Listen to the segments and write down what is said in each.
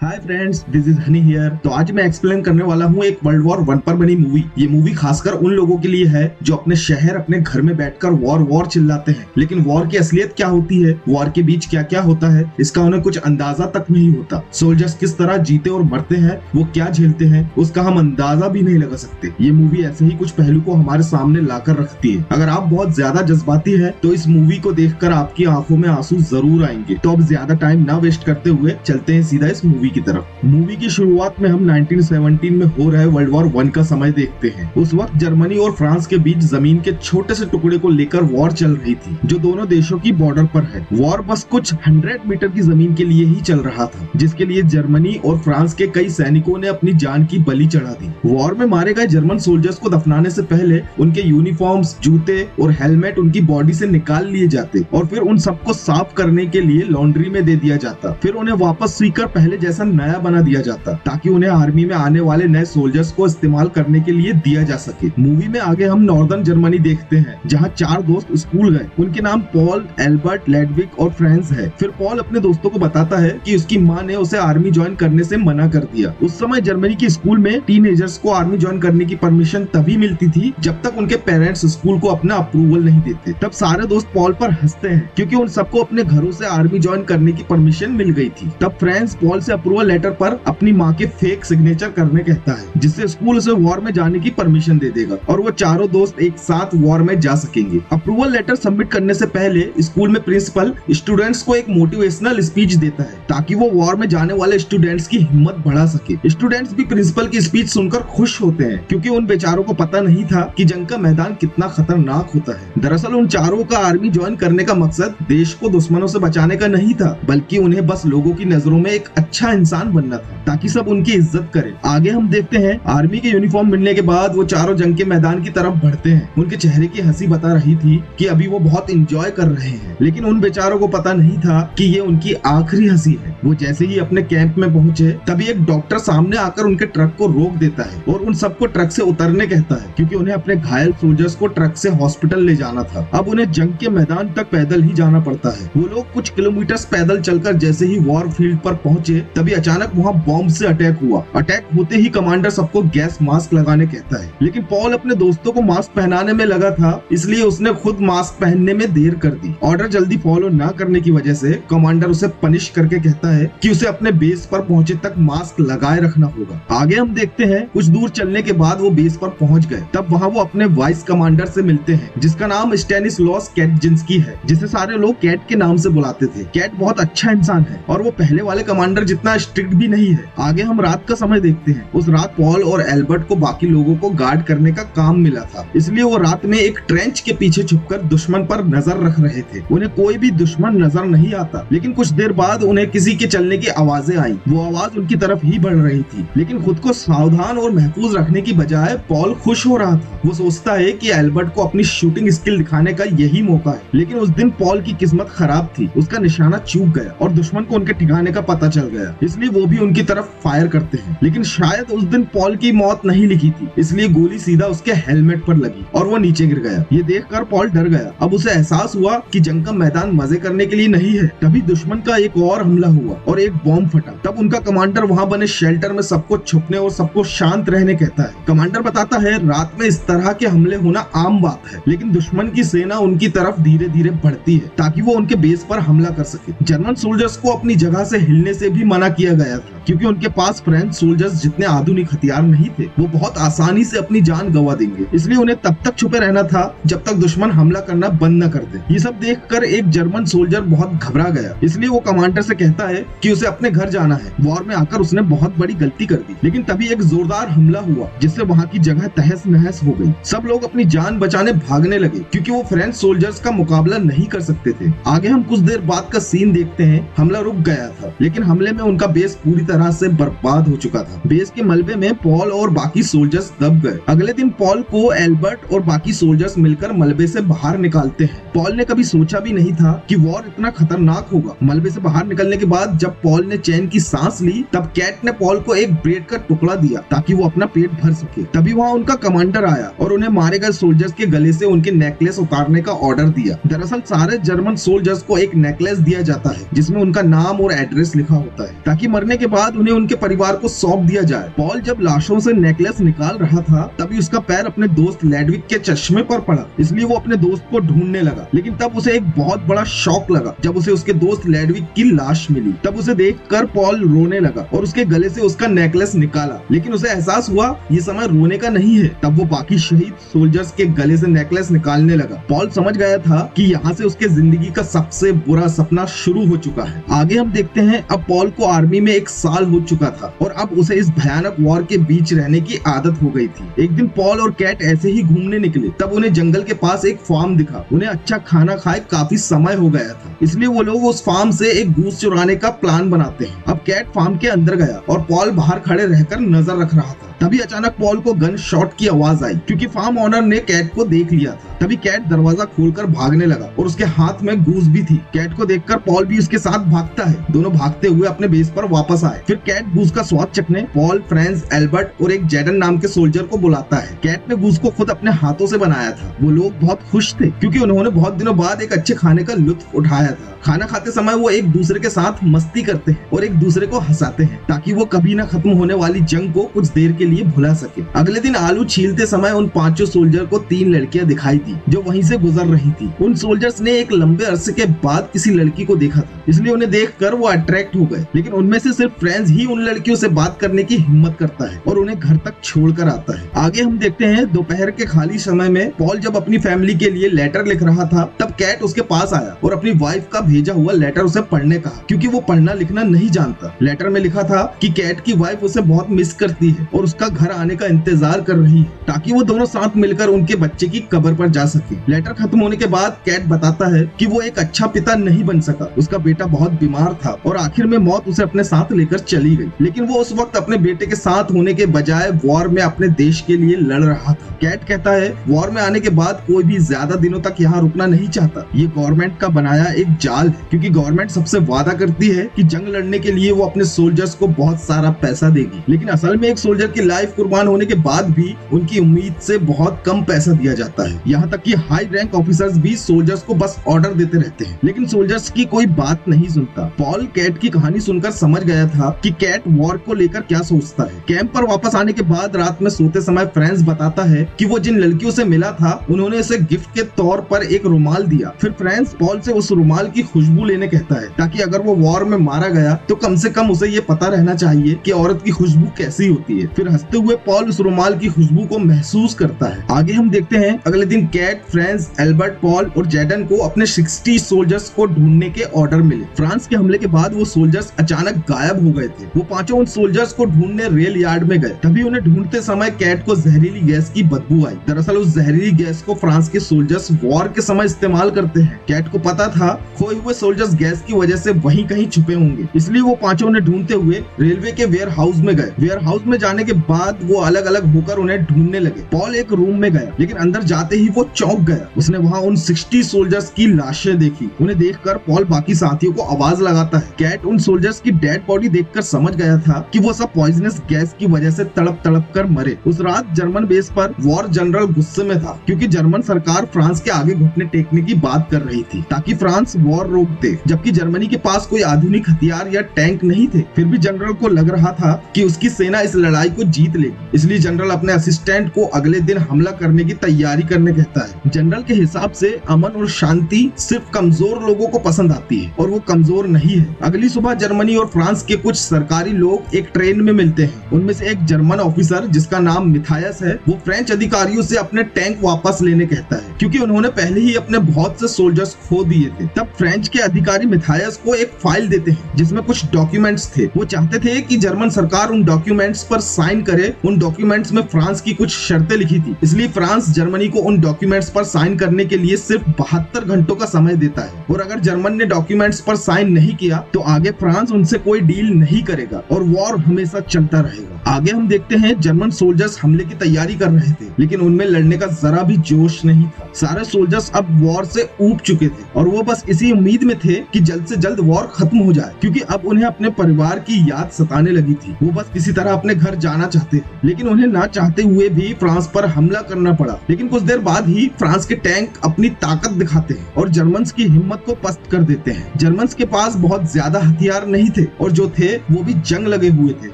Hi friends, this is Honey here. तो आज मैं एक्सप्लेन करने वाला हूँ एक वर्ल्ड वॉर 1 पर बनी मूवी। ये मूवी खासकर उन लोगों के लिए है जो अपने शहर अपने घर में बैठकर वॉर वॉर चिल्लाते हैं, लेकिन वॉर की असलियत क्या होती है, वॉर के बीच क्या क्या होता है, इसका उन्हें कुछ अंदाजा तक नहीं होता। सोल्जर्स किस तरह जीते और मरते हैं, वो क्या झेलते हैं, उसका हम अंदाजा भी नहीं लगा सकते। ये मूवी ऐसे ही कुछ पहलू को हमारे सामने लाकर रखती है। अगर आप बहुत ज्यादा जज्बाती है तो इस मूवी को देखकर आपकी आंखों में आंसू जरूर आएंगे। तो अब ज्यादा टाइम ना वेस्ट करते हुए चलते हैं सीधा इस मूवी की तरफ। मूवी की शुरुआत में हम 1917 में हो रहे वर्ल्ड वॉर 1 का समय देखते हैं। उस वक्त जर्मनी और फ्रांस के बीच जमीन के छोटे से टुकड़े को लेकर वॉर चल रही थी, जो दोनों देशों की बॉर्डर पर है। वॉर बस कुछ 100 मीटर की जमीन के लिए ही चल रहा था, जिसके लिए जर्मनी और फ्रांस के कई सैनिकों ने अपनी जान की बलि चढ़ा दी। वॉर में मारे गए जर्मन सोल्जर्स को दफनाने से पहले उनके यूनिफॉर्म्स, जूते और हेलमेट उनकी बॉडी से निकाल लिए जाते और फिर उन सबको साफ करने के लिए लॉन्ड्री में दे दिया जाता। फिर उन्हें वापस सीकर पहले जैसा नया बना दिया जाता, ताकि उन्हें आर्मी में आने वाले नए सोल्जर्स को इस्तेमाल करने के लिए दिया जा सके। मूवी में आगे हम नॉर्दर्न जर्मनी देखते हैं, जहां 4 दोस्त स्कूल गए। उनके नाम पॉल, एल्बर्ट, लेडविग और फ्रांस है। फिर पॉल अपने दोस्तों को बताता है कि उसकी माँ ने उसे आर्मी ज्वाइन करने से मना कर दिया। उस समय जर्मनी के स्कूल में टीनेजर्स को आर्मी ज्वाइन करने की परमिशन तभी मिलती थी जब तक उनके पेरेंट्स स्कूल को अपना अप्रूवल नहीं देते। तब सारे दोस्त पॉल पर हंसते हैं, क्योंकि उन सबको अपने घरों से आर्मी ज्वाइन करने की परमिशन मिल गई थी। तब फ्रांस पॉल से अप्रूवल लेटर पर अपनी माँ के फेक सिग्नेचर करने कहता है, जिससे स्कूल उसे वॉर में जाने की परमिशन दे देगा और वो चारों दोस्त एक साथ वॉर में जा सकेंगे। अप्रूवल लेटर सबमिट करने से पहले स्कूल में प्रिंसिपल स्टूडेंट्स को एक मोटिवेशनल स्पीच देता है, ताकि वो वॉर में जाने वाले स्टूडेंट्स की हिम्मत बढ़ा सके। स्टूडेंट्स भी प्रिंसिपल की स्पीच सुनकर खुश होते हैं, क्योंकि उन बेचारों को पता नहीं था कि जंग का मैदान कितना खतरनाक होता है। दरअसल उन चारों का आर्मी ज्वाइन करने का मकसद देश को दुश्मनों से बचाने का नहीं था, बल्कि उन्हें बस लोगों की नजरों में एक अच्छा इंसान बनना था, ताकि सब उनकी इज्जत करें। आगे हम देखते हैं, आर्मी के यूनिफॉर्म मिलने के बाद वो चारों जंग के मैदान की तरफ बढ़ते हैं। उनके चेहरे की हंसी बता रही थी कि अभी वो बहुत एंजॉय कर रहे हैं, लेकिन उन बेचारों को पता नहीं था कि ये उनकी आखिरी हंसी है। वो जैसे ही अपने कैंप में पहुंचे, तभी एक डॉक्टर सामने आकर उनके ट्रक को रोक देता है और उन सबको ट्रक से उतरने कहता है, क्योंकि उन्हें अपने घायल सोल्जर्स को ट्रक से हॉस्पिटल ले जाना था। अब उन्हें जंग के मैदान तक पैदल ही जाना पड़ता है। वो लोग कुछ किलोमीटर पैदल चलकर जैसे ही वॉर फील्ड पर पहुंचे, तभी अचानक वहाँ बॉम्ब से अटैक हुआ। अटैक होते ही कमांडर सबको गैस मास्क लगाने कहता है, लेकिन पॉल अपने दोस्तों को मास्क पहनाने में लगा था, इसलिए उसने खुद मास्क पहनने में देर कर दी। ऑर्डर जल्दी फॉलो न करने की वजह से कमांडर उसे पनिश करके कहता है कि उसे अपने बेस पर पहुंचे तक मास्क लगाए रखना होगा। आगे हम देखते हैं, कुछ दूर चलने के बाद वो बेस पर पहुंच गए। तब वहाँ वो अपने वाइस कमांडर से मिलते हैं, जिसका नाम स्टैनिस्लॉस कैटजिंस्की है, जिसे सारे लोग कैट के नाम से बुलाते थे। कैट बहुत अच्छा इंसान है और वो पहले वाले कमांडर जितना स्ट्रिक्ट भी नहीं है। आगे हम रात का समय देखते हैं। उस रात पॉल और एल्बर्ट को बाकी लोगों को गार्ड करने का काम मिला था, इसलिए वो रात में एक ट्रेंच के पीछे छुपकर दुश्मन पर नजर रख रहे थे। उन्हें कोई भी दुश्मन नजर नहीं आता, लेकिन कुछ देर बाद उन्हें किसी के चलने की आवाजें आई। वो आवाज उनकी तरफ ही बढ़ रही थी, लेकिन खुद को सावधान और महफूज रखने की बजाय पॉल खुश हो रहा था। वो सोचता है कि एल्बर्ट को अपनी शूटिंग स्किल दिखाने का यही मौका है, लेकिन उस दिन पॉल की किस्मत खराब थी। उसका निशाना चूक गया और दुश्मन को उनके ठिकाने का पता चल गया, इसलिए वो भी उनकी तरफ फायर करते हैं। लेकिन शायद उस दिन पॉल की मौत नहीं लिखी थी, इसलिए गोली सीधा उसके हेलमेट पर लगी और वो नीचे गिर गया। ये देखकर पॉल डर गया। अब उसे एहसास हुआ कि जंग का मैदान मजे करने के लिए नहीं है। तभी दुश्मन का एक और हमला हुआ और एक बॉम्ब फटा। तब उनका कमांडर वहाँ बने शेल्टर में सबको छुपने और सबको शांत रहने कहता है। कमांडर बताता है, रात में इस तरह के हमले होना आम बात है, लेकिन दुश्मन की सेना उनकी तरफ धीरे धीरे बढ़ती है, ताकि वो उनके बेस पर हमला कर सके। जर्मन सोल्जर्स को अपनी जगह से हिलने से भी मना किया गया था, क्योंकि उनके पास फ्रेंच सोल्जर्स जितने आधुनिक हथियार नहीं थे। वो बहुत आसानी से अपनी जान गंवा देंगे, इसलिए उन्हें तब तक छुपे रहना था जब तक दुश्मन हमला करना बंद न कर दे। ये सब देखकर एक जर्मन सोल्जर बहुत घबरा गया, इसलिए वो कमांडर से कहता है कि उसे अपने घर जाना है। वॉर में आकर उसने बहुत बड़ी गलती कर दी। लेकिन तभी एक जोरदार हमला हुआ, जिससे वहाँ की जगह तहस नहस हो गई। सब लोग अपनी जान बचाने भागने लगे, क्योंकि वो फ्रेंच सोल्जर्स का मुकाबला नहीं कर सकते थे। आगे हम कुछ देर बाद का सीन देखते हैं। हमला रुक गया था, लेकिन हमले में उनका बेस पूरी तरह से बर्बाद हो चुका था। बेस के मलबे में पॉल और बाकी सोल्जर्स दब गए। अगले दिन पॉल को एल्बर्ट और बाकी सोल्जर्स मिलकर मलबे से बाहर निकालते हैं। पॉल ने कभी सोचा भी नहीं था कि वॉर इतना खतरनाक होगा। मलबे से बाहर निकलने के बाद जब पॉल ने चैन की सांस ली, तब कैट ने पॉल को एक ब्रेड का टुकड़ा दिया, ताकि वो अपना पेट भर सके। तभी वहाँ उनका कमांडर आया और उन्हें मारे गए सोल्जर्स के गले से उनके नेकलेस उतारने का ऑर्डर दिया। दरअसल सारे जर्मन सोल्जर्स को एक नेकलेस दिया जाता है, जिसमें उनका नाम और एड्रेस लिखा होता है, ताकि मरने के बाद उन्हें उनके परिवार को सौंप दिया जाए। पॉल जब लाशों से नेकलेस निकाल रहा था तभी उसका पैर अपने दोस्त लेडविक के चश्मे पर पड़ा, इसलिए वो अपने दोस्त को ढूंढने लगा। लेकिन तब उसे एक बहुत बड़ा शॉक लगा जब उसे उसके दोस्त लेडविक की लाश मिली। तब उसे देखकर पॉल रोने लगा और उसके गले से उसका नेकलेस निकाला, लेकिन उसे एहसास हुआ ये समय रोने का नहीं है। तब वो बाकी शहीद सोल्जर्स के गले से नेकलेस निकालने लगा। पॉल समझ गया था कि यहाँ से उसके जिंदगी का सबसे बुरा सपना शुरू हो चुका है। आगे हम देखते हैं अब पॉल को आर्मी में 1 साल हो चुका था और अब उसे इस भयानक वॉर के बीच रहने की आदत हो गई थी। एक दिन पॉल और कैट ऐसे ही घूमने निकले, तब उन्हें जंगल के पास एक फार्म दिखा। उन्हें अच्छा खाना खाए काफी समय हो गया था, इसलिए वो लोग उस फार्म से एक गूस चुराने का प्लान बनाते हैं। अब कैट फार्म के अंदर गया और पॉल बाहर खड़े रहकर नजर रख रहा था। तभी अचानक पॉल को गन शॉट की आवाज आई क्योंकि फार्म ओनर ने कैट को देख लिया था। तभी कैट दरवाजा खोलकर भागने लगा और उसके हाथ में गूस भी थी। कैट को देखकर पॉल भी उसके साथ भागता है। दोनों भागते हुए अपने बेस पर वापस आए। फिर कैट गूस का स्वाद चखने पॉल, फ्रांस, एल्बर्ट और एक जैडन नाम के सोल्जर को बुलाता है। कैट ने गूस को खुद अपने हाथों से बनाया था। वो लोग बहुत खुश थे क्योंकि उन्होंने बहुत दिनों बाद एक अच्छे खाने का लुत्फ उठाया था। खाना खाते समय वो एक दूसरे के साथ मस्ती करते हैं और एक दूसरे को हंसाते हैं ताकि वो कभी न खत्म होने वाली जंग को कुछ देर के लिए भुला सके। अगले दिन आलू छीलते समय उन 5 सोल्जर को 3 लड़कियां दिखाई दी जो वहीं से गुजर रही थी। उन सोल्जर्स ने एक लंबे अरसे के बाद किसी लड़की को देखा था, इसलिए उन्हें देखकर वो अट्रैक्ट हो गए। लेकिन उनमें से सिर्फ फ्रांस ही उन लड़कियों से बात करने की हिम्मत करता है और उन्हें घर तक छोड़कर आता है। आगे हम देखते हैं दोपहर के खाली समय में पॉल जब अपनी फैमिली के लिए लेटर लिख रहा था तब कैट उसके पास आया और अपनी वाइफ का भेजा हुआ लेटर उसे पढ़ने कहा क्योंकि वो पढ़ना लिखना नहीं जानता। लेटर में लिखा था कि कैट की वाइफ उसे बहुत मिस करती है और उसका घर आने का इंतजार कर रही है ताकि वो दोनों साथ मिलकर उनके बच्चे की कब्र पर जा सके। लेटर खत्म होने के बाद कैट बताता है कि वो एक अच्छा पिता नहीं बन सका। उसका बेटा बहुत बीमार था और आखिर में मौत उसे अपने साथ लेकर चली गई। लेकिन वो उस वक्त अपने बेटे के साथ होने के बजाय वॉर में अपने देश के लिए लड़ रहा था। कैट कहता है वॉर में आने के बाद कोई भी ज्यादा दिनों तक यहाँ रुकना नहीं चाहता। ये गवर्नमेंट का बनाया एक जाल है क्योंकि गवर्नमेंट सबसे वादा करती है कि जंग लड़ने के लिए वो अपने सोल्जर्स को बहुत सारा पैसा देगी, लेकिन असल में एक सोल्जर की लाइफ कुर्बान होने के बाद भी उनकी उम्मीद से बहुत कम पैसा दिया जाता है। यहाँ तक कि हाई रैंक ऑफिसर्स भी सोल्जर्स को बस ऑर्डर देते रहते हैं, लेकिन सोल्जर्स की कोई बात नहीं सुनता। पॉल कैट की कहानी सुनकर समझ गया था कि कैट वॉर को लेकर क्या सोचता है। कैंप पर वापस आने के बाद रात में सोते समय फ्रांस बताता है कि वो जिन लड़कियों से मिला था उन्होंने उसे गिफ्ट के तौर पर एक रुमाल दिया। फिर फ्रांस पॉल से उस रुमाल की खुशबू लेने कहता है ताकि अगर वो वॉर में मारा गया तो कम से कम उसे ये पता रहना चाहिए कि औरत की खुशबू कैसी होती है। फिर हंसते हुए पॉल उस रुमाल की खुशबू को महसूस करता है। आगे हम देखते हैं अगले दिन कैट, फ्रांस, एल्बर्ट, पॉल और जैडन को अपने 60 सोल्जर्स को ढूंढने के ऑर्डर मिले। फ्रांस के हमले के बाद वो सोल्जर्स अचानक गायब हो गए थे। वो 5 उन सोल्जर्स को ढूंढने रेल यार्ड में गए। तभी उन्हें ढूंढते समय कैट को जहरीली गैस की बदबू आई। दरअसल उस जहरीली गैस को फ्रांस के सोल्जर्स वॉर के समय इस्तेमाल करते हैं। कैट को पता था खोए हुए सोल्जर्स गैस की वजह से वहीं कहीं छुपे होंगे, इसलिए वो 5 ने ढूंढते हुए रेलवे के वेयर हाउस में गए। वेयर हाउस में जाने के बाद वो अलग अलग होकर उन्हें ढूंढने लगे। पॉल एक रूम में गया, लेकिन अंदर जाते ही वो चौंक गया। उसने वहाँ उन 60 सोल्जर्स की लाशें देखी। उन्हें देखकर पॉल बाकी साथियों को आवाज लगाता है। कैट उन सोल्जर्स की डेड बॉडी देखकर समझ गया था कि वो सब पॉइजनस गैस की वजह से तड़प तड़प कर मरे। उस रात जर्मन बेस पर वॉर जनरल गुस्से में था क्योंकि जर्मन सरकार फ्रांस के आगे घुटने टेकने की बात कर रही थी ताकि फ्रांस वॉर रोक दे, जबकि जर्मनी के पास कोई आधुनिक हथियार या टैंक नहीं थे। फिर भी जनरल को लग रहा था कि उसकी सेना इस लड़ाई को जीत लेगी, इसलिए जनरल अपने असिस्टेंट को अगले दिन हमला करने की तैयारी करने कहता है। जनरल के हिसाब से अमन और शांति सिर्फ कमजोर लोगों को पसंद आती है और वो कमजोर नहीं है। अगली सुबह जर्मनी और फ्रांस के कुछ सरकारी लोग एक ट्रेन में मिलते हैं। उनमें से एक जर्मन ऑफिसर जिसका नाम मिथायस है, वो फ्रेंच अधिकारियों से अपने टैंक वापस लेने कहता है क्योंकि उन्होंने पहले ही अपने बहुत से सोल्जर्स खो दिए थे। तब फ्रेंच के अधिकारी मिथायस को एक फाइल देते हैं जिसमें कुछ डॉक्यूमेंट्स थे। वो चाहते थे कि जर्मन सरकार उन डॉक्यूमेंट्स पर साइन करे। उन डॉक्यूमेंट्स में फ्रांस की कुछ शर्तें लिखी थी, इसलिए फ्रांस जर्मनी को उन डॉक्यूमेंट्स पर साइन करने के लिए सिर्फ 72 घंटों का समय देता है और अगर जर्मन ने डॉक्यूमेंट्स पर साइन नहीं किया तो आगे फ्रांस उनसे कोई डील नहीं करेगा और वॉर हमेशा चलता रहेगा। आगे हम देखते हैं जर्मन सोल्जर्स हमले की तैयारी कर रहे थे, लेकिन उनमें लड़ने का जरा भी जोश नहीं था। सारे सोल्जर्स अब वॉर से ऊब चुके थे और वो बस इसी उम्मीद में थे कि जल्द से जल्द वॉर खत्म हो जाए, क्योंकि अब उन्हें अपने परिवार की याद सताने लगी थी। वो बस किसी तरह अपने घर जाना चाहते थे, लेकिन उन्हें ना चाहते हुए भी फ्रांस पर हमला करना पड़ा। लेकिन कुछ देर बाद ही फ्रांस के टैंक अपनी ताकत दिखाते हैं और जर्मन्स की हिम्मत को पस्त कर देते हैं। जर्मन्स के पास बहुत ज्यादा हथियार नहीं थे और जो थे वो भी जंग लगे हुए थे,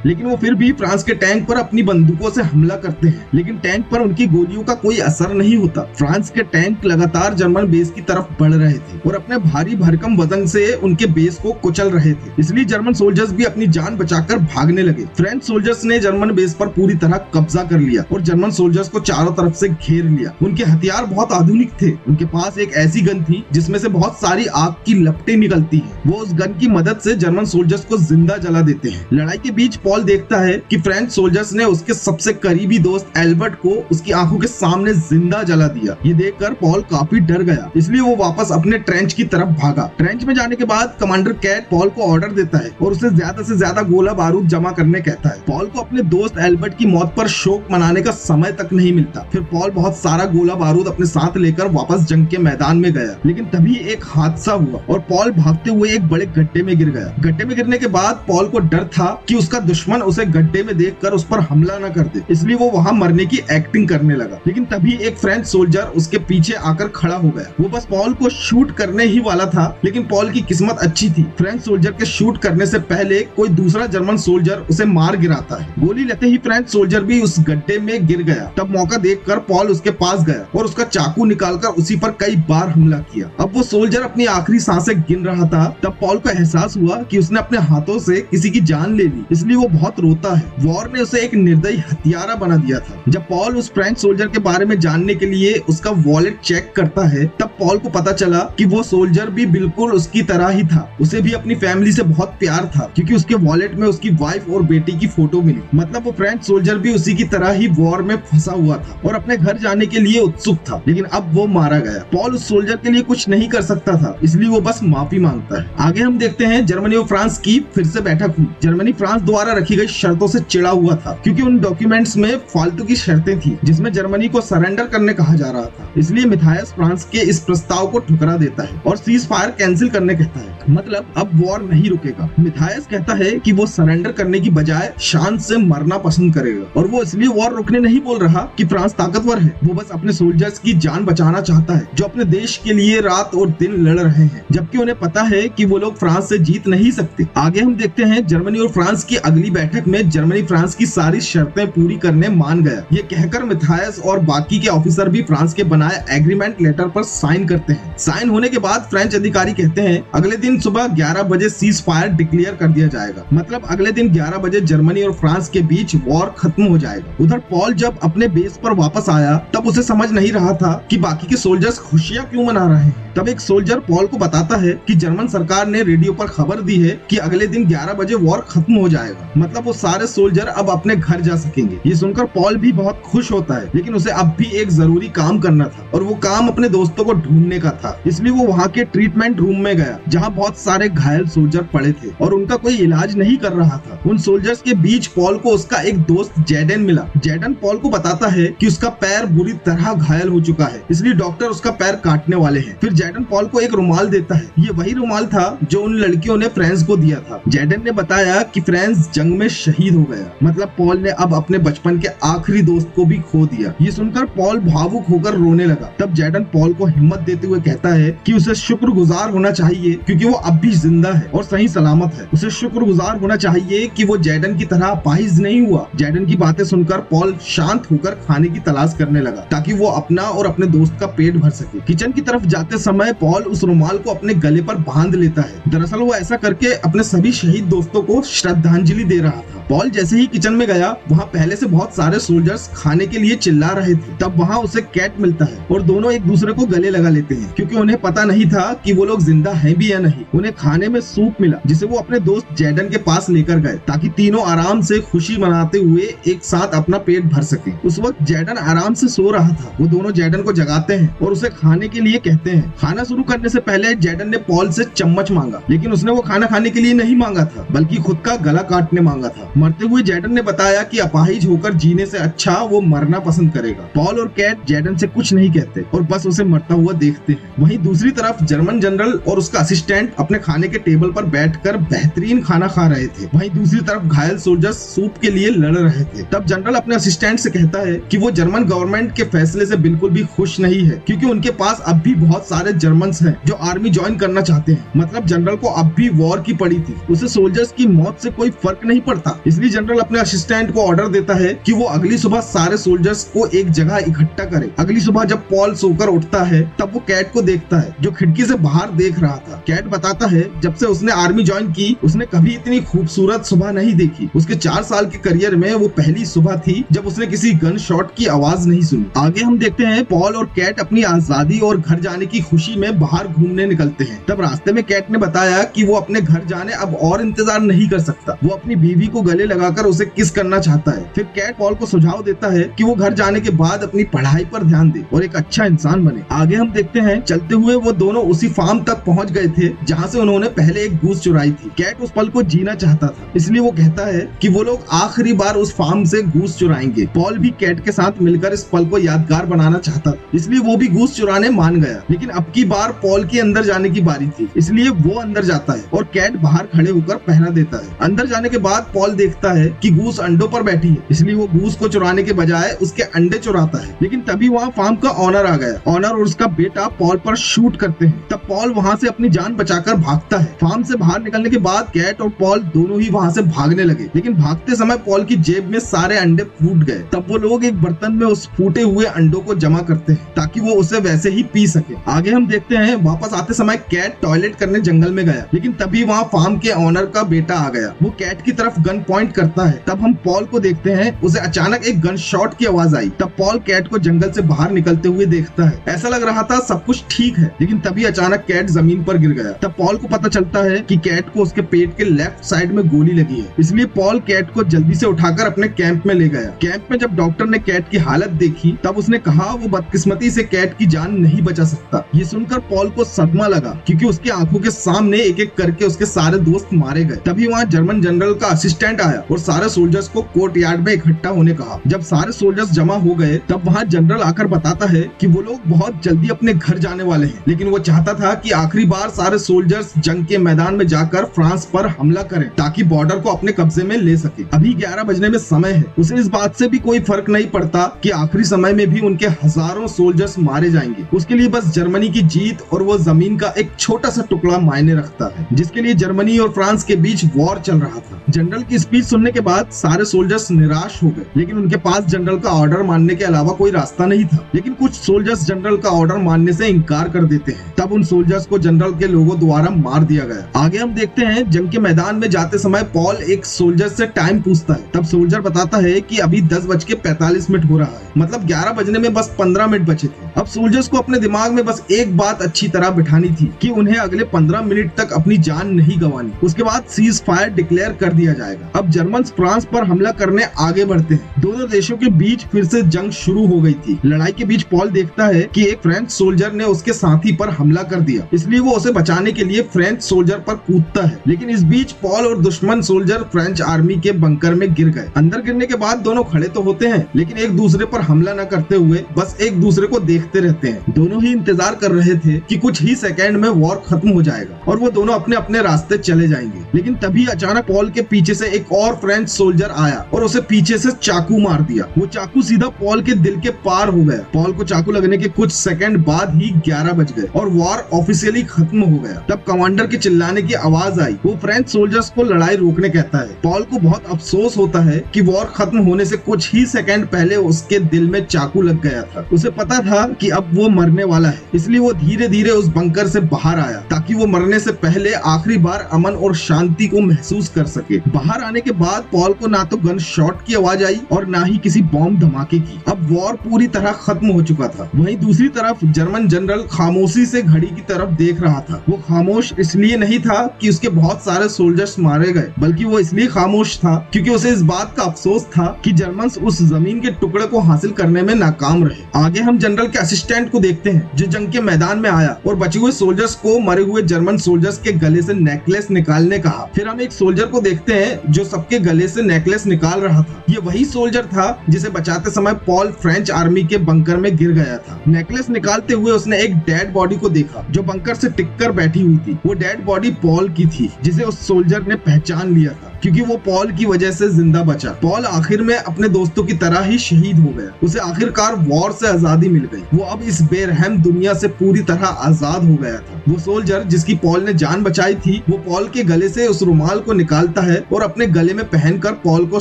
लेकिन वो फिर भी फ्रांस के टैंक पर अपनी बंदूकों से हमला करते हैं, लेकिन टैंक पर उनकी गोलियों का कोई असर नहीं होता। फ्रांस के टैंक लगातार जर्मन बेस की तरफ बढ़ रहे थे और अपने भारी भरकम वजन से उनके बेस को कुचल रहे थे, इसलिए जर्मन सोल्जर्स भी अपनी जान बचाकर भागने लगे। फ्रेंच सोल्जर्स ने जर्मन बेस पर पूरी तरह कब्जा कर लिया और जर्मन सोल्जर्स को चारों तरफ से घेर लिया। उनके हथियार बहुत आधुनिक थे। उनके पास एक ऐसी गन थी जिसमें से बहुत सारी आग की लपटें निकलती हैं। वो उस गन की मदद से जर्मन सोल्जर्स को जिंदा जला देते हैं। लड़ाई के बीच पॉल देखता है कि फ्रेंच सोल्जर्स ने उसके सबसे करीबी दोस्त एल्बर्ट को उसकी आंखों के सामने जिंदा जला दिया। ये देखकर पॉल काफी डर गया, इसलिए वो वापस अपने ट्रेंच की तरफ भागा। ट्रेंच में जाने के बाद कमांडर कैट पॉल को ऑर्डर देता है और उसे ज्यादा से ज्यादा गोला बारूद जमा करने कहता है। पॉल को अपने दोस्त एल्बर्ट की मौत पर शोक मनाने का समय तक नहीं मिलता। फिर पॉल बहुत सारा गोला बारूद अपने साथ लेकर वापस जंग के मैदान में गया, लेकिन तभी एक हादसा हुआ और पॉल भागते हुए एक बड़े गड्ढे में गिर गया। गड्ढे में गिरने के बाद पॉल को डर था कि उसका दुश्मन उसे गड्ढे में देखकर उस पर हमला न कर दे, इसलिए वो वहां मरने की एक्टिंग करने लगा। लेकिन तभी एक फ्रेंच सोल्जर उसके पीछे आकर खड़ा हो गया। वो बस पॉल को शूट करने ही वाला था, लेकिन पॉल की किस्मत अच्छी थी। फ्रेंच सोल्जर के शूट करने से पहले कोई दूसरा जर्मन सोल्जर उसे मार गिराता है। गोली लेते ही फ्रेंच सोल्जर भी उस गड्ढे में गिर गया। तब मौका देखकर पॉल उसके पास गया और उसका चाकू निकालकर उसी पर कई बार हमला किया। अब वो सोल्जर अपनी आखिरी सांसें गिन रहा था। तब पॉल को एहसास हुआ कि उसने अपने हाथों से किसी की जान ले ली, इसलिए वो बहुत रोता है। वॉर ने उसे एक निर्दयी हत्यारा बना दिया था। जब पॉल उस फ्रेंच सोल्जर के बारे में जानने के लिए उसका वॉलेट चेक करता है, तब पॉल को पता चला कि वो सोल्जर भी बिल्कुल उसकी तरह ही था। उसे भी अपनी फैमिली से बहुत प्यार था, क्योंकि उसके वॉलेट में उसकी वाइफ और बेटी की फोटो मिली। मतलब वो फ्रेंच सोल्जर भी उसी की तरह ही वॉर में फंसा हुआ था और अपने घर जाने के लिए उत्सुक था, लेकिन अब वो मारा गया। पॉल उस सोल्जर के लिए कुछ नहीं कर सकता था, इसलिए वो बस माफी मांगता है। आगे हम देखते हैं जर्मनी और फ्रांस की फिर से बैठक हुई। जर्मनी फ्रांस द्वारा रखी गई शर्तों से चिढ़ा हुआ था, क्योंकि उन डॉक्यूमेंट्स में फालतू की शर्तें थी जिसमें जर्मनी को सरेंडर करने कहा जा रहा था। इसलिए मिथायस फ्रांस के इस प्रस्ताव को ठुकरा देता है और सीज फायर कैंसिल करने कहता है। मतलब अब वॉर नहीं रुकेगा। मिथायस कहता है कि वो सरेंडर करने की बजाय शान से मरना पसंद करेगा, और वो इसलिए वॉर रुकने नहीं बोल रहा कि फ्रांस ताकतवर है। वो बस अपने सोल्जर्स की जान बचाना चाहता है जो अपने देश के लिए रात और दिन लड़ रहे हैं, जबकि उन्हें पता है कि वो लोग फ्रांस से जीत नहीं सकते। आगे हम देखते हैं जर्मनी और फ्रांस की अगली बैठक में जर्मनी फ्रांस की सारी शर्तें पूरी करने मान गया। ये कहकर मिथायस और बाकी के ऑफिसर भी फ्रांस के बनाए एग्रीमेंट लेटर पर साइन करते हैं। साइन होने के बाद फ्रेंच अधिकारी कहते हैं अगले दिन सुबह 11 बजे सीज फायर डिक्लेयर कर दिया जाएगा। मतलब अगले दिन 11 बजे जर्मनी और फ्रांस के बीच वॉर खत्म हो जाएगा। उधर पॉल जब अपने बेस पर वापस आया तब उसे समझ नहीं रहा था कि बाकी के सोल्जर्स खुशियां क्यों मना रहे हैं। तब एक सोल्जर पॉल को बताता है कि जर्मन सरकार ने रेडियो पर खबर दी है कि अगले दिन 11 बजे वॉर खत्म हो जाएगा। मतलब वो सारे सोल्जर अब अपने घर जा सकेंगे। ये सुनकर पॉल भी बहुत खुश होता है, लेकिन उसे अब भी एक जरूरी काम करना था और वो काम अपने दोस्तों को ढूंढने का था। इसलिए वो वहाँ के ट्रीटमेंट रूम में गया जहाँ बहुत सारे घायल सोल्जर पड़े थे और उनका कोई इलाज नहीं कर रहा था। उन सोल्जर्स के बीच पॉल को उसका एक दोस्त जैडन मिला। जैडन पॉल को बताता है कि उसका पैर बुरी तरह घायल हो चुका है, इसलिए डॉक्टर उसका पैर काटने वाले हैं। फिर जैडन पॉल को एक रुमाल देता है। ये वही रुमाल था जो उन लड़कियों ने फ्रांस को दिया था। जैडन ने बताया कि फ्रांस जंग में शहीद हो गया। मतलब पॉल ने अब अपने बचपन के आखिरी दोस्त को भी खो दिया। ये सुनकर पॉल भावुक होकर रोने लगा। तब जैडन पॉल को हिम्मत देते हुए कहता है कि उसे शुक्रगुजार होना चाहिए क्योंकि वो अब भी जिंदा है और सही सलामत है। उसे शुक्रगुजार होना चाहिए कि वो जैडन की तरह अपाहिज नहीं हुआ। जैडन की बातें सुनकर पॉल शांत होकर खाने की तलाश करने लगा ताकि वो अपना और अपने दोस्त का पेट भर सके। किचन की तरफ जाते समय पॉल उस रुमाल को अपने गले पर बांध लेता है। दरअसल वो ऐसा करके अपने सभी शहीद दोस्तों को श्रद्धांजलि दे रहा था। पॉल जैसे ही किचन में गया वहाँ पहले से बहुत सारे सोल्जर्स खाने के लिए चिल्ला रहे थे। तब वहाँ उसे कैट मिलता है और दोनों एक दूसरे को गले लगा लेते हैं क्योंकि उन्हें पता नहीं था कि वो लोग जिंदा हैं भी या नहीं। उन्हें खाने में सूप मिला जिसे वो अपने दोस्त जैडन के पास लेकर गए ताकि तीनों आराम से खुशी मनाते हुए एक साथ अपना पेट भर सके। उस वक्त जैडन आराम से सो रहा था। वो दोनों जैडन को जगाते हैं और उसे खाने के लिए कहते हैं। खाना शुरू करने से पहले जैडन ने पॉल से चम्मच मांगा, लेकिन उसने वो खाना खाने के लिए नहीं मांगा था बल्कि खुद का गला काटने मांगा था। मरते हुए जैडन ने बताया कि अपाहिज होकर जीने से अच्छा वो मरना पसंद करेगा। पॉल और कैट जैडन से कुछ नहीं कहते और बस उसे मरता हुआ देखते हैं। वहीं दूसरी तरफ जर्मन जनरल और उसका असिस्टेंट अपने खाने के टेबल पर बैठकर बेहतरीन खाना खा रहे थे। वहीं दूसरी तरफ घायल सोल्जर्स सूप के लिए लड़ रहे थे। तब जनरल अपने असिस्टेंट से कहता है कि वो जर्मन गवर्नमेंट के फैसले से बिल्कुल भी खुश नहीं है, क्योंकि उनके पास अब भी बहुत सारे जर्मन्स हैं जो आर्मी ज्वाइन करना चाहते हैं। मतलब जनरल को अब भी वॉर की पड़ी थी, उसे सोल्जर्स की मौत से कोई फर्क नहीं पड़ता। इसलिए जनरल अपने असिस्टेंट को ऑर्डर देता है कि वो अगली सुबह सारे सोल्जर्स को एक जगह इकट्ठा करे। अगली सुबह जब पॉल सोकर उठता है तब वो कैट को देखता है जो खिड़की से बाहर देख रहा था। कैट बताता है जब से उसने आर्मी ज्वाइन की उसने कभी इतनी खूबसूरत सुबह नहीं देखी। उसके 4 साल के करियर में वो पहली सुबह थी जब उसने किसी गन शॉट की आवाज नहीं सुनी। आगे हम देखते हैं पॉल और कैट अपनी आजादी और घर जाने की खुशी में बाहर घूमने निकलते हैं। तब रास्ते में कैट ने बताया कि वो अपने घर जाने अब और इंतजार नहीं कर सकता। वो अपनी बीवी को गले लगाकर उसे किस करना चाहता है। फिर कैट पॉल को सुझाव देता है कि वो घर जाने के बाद अपनी पढ़ाई पर ध्यान दे और एक अच्छा इंसान बने। आगे हम देखते हैं चलते हुए वो दोनों उसी फार्म तक पहुंच गए थे जहां से उन्होंने पहले एक गूस चुराई थी। कैट उस पल को जीना चाहता था, इसलिए वो कहता है कि वो लोग आखिरी बार उस फार्म से गूस चुराएंगे। पॉल भी कैट के साथ मिलकर इस पल को यादगार बनाना चाहता था, इसलिए वो भी गूस चुराने मान गया। लेकिन अब की बार पॉल के अंदर जाने की बारी थी, इसलिए वो अंदर जाता है और कैट बाहर खड़े होकर पहरा देता है। अंदर जाने के बाद पॉल देखता है कि गूस अंडों पर बैठी है, इसलिए वो गूस को चुराने के बजाय उसके अंडे चुराता है। लेकिन तभी वहाँ फार्म का ऑनर आ गया। ऑनर और उसका बेटा पॉल पर शूट करते हैं। तब पॉल वहाँ से अपनी जान बचाकर भागता है। फार्म से बाहर निकलने के बाद कैट और पॉल दोनों ही वहाँ से भागने लगे, लेकिन भागते समय पॉल की जेब में सारे अंडे फूट गए। तब वो लोग एक बर्तन में उस फूटे हुए अंडों को जमा करते हैं ताकि वो उसे वैसे ही पी सके। आगे हम देखते हैं वापस आते समय कैट टॉयलेट करने जंगल में गया, लेकिन तभी वहाँ फार्म के ऑनर का बेटा आ गया। वो कैट की तरफ गन पॉइंट करता है। तब हम पॉल को देखते हैं, उसे अचानक एक गन शॉट की आवाज आई। तब पॉल कैट को जंगल से बाहर निकलते हुए देखता है। ऐसा लग रहा था सब कुछ ठीक है, लेकिन तभी अचानक कैट जमीन पर गिर गया। तब पॉल को पता चलता है कि कैट को उसके पेट के लेफ्ट साइड में गोली लगी है। इसलिए पॉल कैट को जल्दी से उठाकर अपने कैंप में ले गया। कैंप में जब डॉक्टर ने कैट की हालत देखी तब उसने कहा वो बदकिस्मती से कैट की जान नहीं बचा सकता। ये सुनकर पॉल को सदमा लगा, क्योंकि उसकी आंखों के सामने एक एक करके उसके सारे दोस्त मारे गए। तभी वहाँ जर्मन जनरल का असिस्टेंट आया और सारे सोल्जर्स को कोर्ट यार्ड में इकट्ठा होने कहा। जब सारे सोल्जर्स जमा हो गए तब वहाँ जनरल आकर बताता है कि वो लोग बहुत जल्दी अपने घर जाने वाले हैं, लेकिन वो चाहता था कि आखिरी बार सारे सोल्जर्स जंग के मैदान में जाकर फ्रांस पर हमला करें ताकि बॉर्डर को अपने कब्जे में ले सके। अभी 11 बजने में समय है। उसे इस बात से भी कोई फर्क नहीं पड़ता कि आखिरी समय में भी उनके हजारों सोल्जर्स मारे जाएंगे। उसके लिए बस जर्मनी की जीत और वो जमीन का एक छोटा सा टुकड़ा मायने रखता है, जिसके लिए जर्मनी और फ्रांस के बीच वॉर चल रहा था। जनरल की स्पीच सुनने के बाद सारे सोल्जर्स निराश हो गए, लेकिन उनके पास जनरल का ऑर्डर मानने के अलावा कोई रास्ता नहीं था। लेकिन कुछ सोल्जर्स जनरल का ऑर्डर मानने से इनकार कर देते हैं। तब उन सोल्जर्स को जनरल के लोगों द्वारा मार दिया गया। आगे हम देखते हैं जंग के मैदान में जाते समय पॉल एक सोल्जर से टाइम पूछता है। तब सोल्जर बताता है कि अभी 10:45 हो रहा है, मतलब 11 बजने में बस 15 मिनट बचे थे। अब सोल्जर्स को अपने दिमाग में बस एक बात अच्छी तरह बिठानी थी कि उन्हें अगले 15 मिनट तक अपनी जान नहीं गंवानी। उसके बाद सीज फायर डिक्लेयर कर दिया जाएगा। अब जर्मन फ्रांस पर हमला करने आगे बढ़ते हैं। दोनों देशों के बीच फिर से जंग शुरू हो गई थी। लड़ाई के बीच पॉल देखता है कि एक फ्रेंच सोल्जर ने उसके साथी पर हमला कर दिया, इसलिए वो उसे बचाने के लिए फ्रेंच सोल्जर पर कूदता है। लेकिन इस बीच पॉल और दुश्मन सोल्जर फ्रेंच आर्मी के बंकर में गिर गए। अंदर गिरने के बाद दोनों खड़े तो होते हैं, लेकिन एक दूसरे पर हमला न करते हुए बस एक दूसरे को देखते रहते हैं। दोनों ही इंतजार कर रहे थे कि कुछ ही सेकंड में वॉर खत्म हो जाएगा और वो दोनों अपने अपने रास्ते चले जाएंगे। लेकिन तभी अचानक पॉल के पीछे से एक और फ्रेंच सोल्जर आया और उसे पीछे से चाकू मार दिया। वो चाकू सीधा पॉल के दिल के पार हो गया। पॉल को चाकू लगने के कुछ सेकंड बाद ही 11 बज गए और वॉर ऑफिशियली खत्म हो गया। तब कमांडर के चिल्लाने की आवाज आई। वो फ्रेंच सोल्जर्स को लड़ाई रोकने कहता है। पॉल को बहुत अफसोस होता है कि वॉर खत्म होने से कुछ ही सेकंड पहले उसके दिल में चाकू लग गया था। उसे पता था कि अब वो मरने वाला है, इसलिए वो धीरे धीरे उस बंकर से बाहर आया ताकि वो मरने से पहले आखिरी बार अमन और शांति को महसूस कर सके। बाहर आने के बाद पॉल को ना तो गन शॉट की आवाज आई और ना ही किसी बॉम्ब धमाके की। अब वॉर पूरी तरह खत्म हो चुका था। वहीं दूसरी तरफ जर्मन जनरल खामोशी से घड़ी की तरफ देख रहा था। वो खामोश इसलिए नहीं था कि उसके बहुत सारे सोल्जर्स मारे गए, बल्कि वो इसलिए खामोश था क्योंकि उसे इस बात का अफसोस था कि जर्मन्स उस जमीन के टुकड़े को हासिल करने में नाकाम रहे। आगे हम जनरल के असिस्टेंट को देखते हैं जो जंग के मैदान में आया और बचे हुए सोल्जर्स को मरे हुए जर्मन सोल्जर्स के गले से नेकलेस निकालने कहा। फिर हम एक सोल्जर को देखते हैं जो सबके गले से नेकलेस निकाल रहा था। ये वही सोल्जर था जिसे बचाते समय पॉल फ्रेंच आर्मी के बंकर में गिर गया था। नेकलेस निकालते हुए उसने एक डेड बॉडी को देखा जो बंकर से टिक कर बैठी हुई थी। वो डेड बॉडी पॉल की थी जिसे उस सोल्जर ने पहचान लिया था क्योंकि वो पॉल की वजह से जिंदा बचा। पॉल आखिर में अपने दोस्तों की तरह ही शहीद हो गया। उसे आखिरकार वॉर से आजादी मिल गई। वो अब इस बेरहम दुनिया से पूरी तरह आजाद हो गया था। वो सोल्जर जिसकी पॉल ने जान बचाई थी वो पॉल के गले से उस रुमाल को निकालता है और अपने गले में पहनकर पॉल को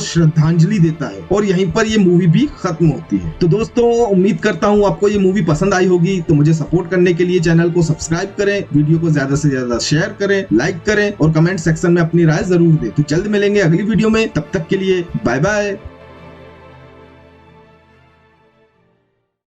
श्रद्धांजलि देता है और यहीं पर ये मूवी भी खत्म होती है। तो दोस्तों उम्मीद करता हूँ आपको ये मूवी पसंद आई होगी। तो मुझे सपोर्ट करने के लिए चैनल को सब्सक्राइब करें, वीडियो को ज्यादा से ज्यादा शेयर करें, लाइक करें और कमेंट सेक्शन में अपनी राय जरूर दें। तो जल्द मिलेंगे अगली वीडियो में, तब तक के लिए बाय बाय।